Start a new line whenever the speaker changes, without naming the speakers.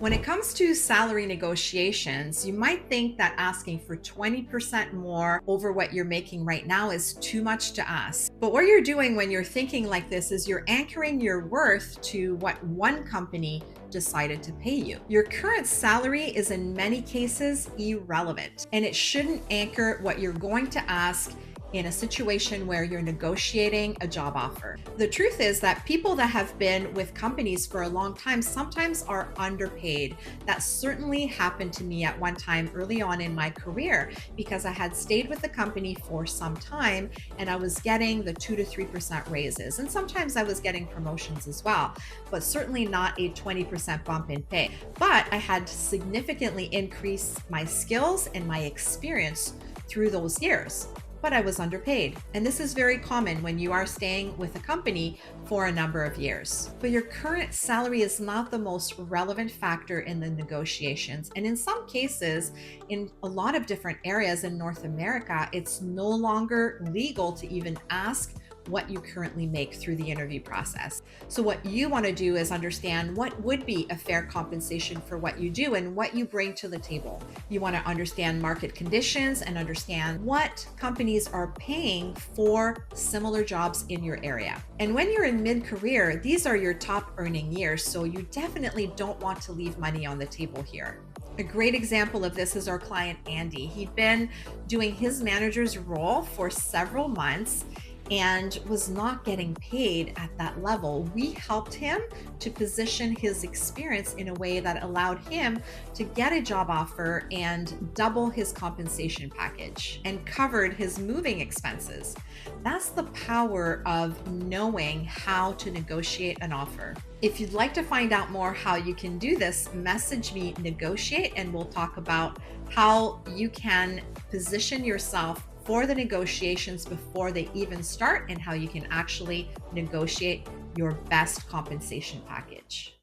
When it comes to salary negotiations, you might think that asking for 20% more over what you're making right now is too much to ask. But what you're doing when you're thinking like this is you're anchoring your worth to what one company decided to pay you. Your current salary is in many cases irrelevant, and it shouldn't anchor what you're going to ask in a situation where you're negotiating a job offer. The truth is that people that have been with companies for a long time sometimes are underpaid. That certainly happened to me at one time early on in my career because I had stayed with the company for some time and I was getting the 2 to 3% raises. And sometimes I was getting promotions as well, but certainly not a 20% bump in pay. But I had significantly increased my skills and my experience through those years, but I was underpaid. And this is very common when you are staying with a company for a number of years. But your current salary is not the most relevant factor in the negotiations. And in some cases, in a lot of different areas in North America, it's no longer legal to even ask what you currently make through the interview process. So what you want to do is understand what would be a fair compensation for what you do and what you bring to the table. You want to understand market conditions and understand what companies are paying for similar jobs in your area. And when you're in mid-career, these are your top earning years, so you definitely don't want to leave money on the table here. A great example of this is our client, Andy. He'd been doing his manager's role for several months and was not getting paid at that level. We helped him to position his experience in a way that allowed him to get a job offer and double his compensation package and covered his moving expenses. That's the power of knowing how to negotiate an offer. If you'd like to find out more how you can do this, message me negotiate and we'll talk about how you can position yourself for the negotiations before they even start and how you can actually negotiate your best compensation package.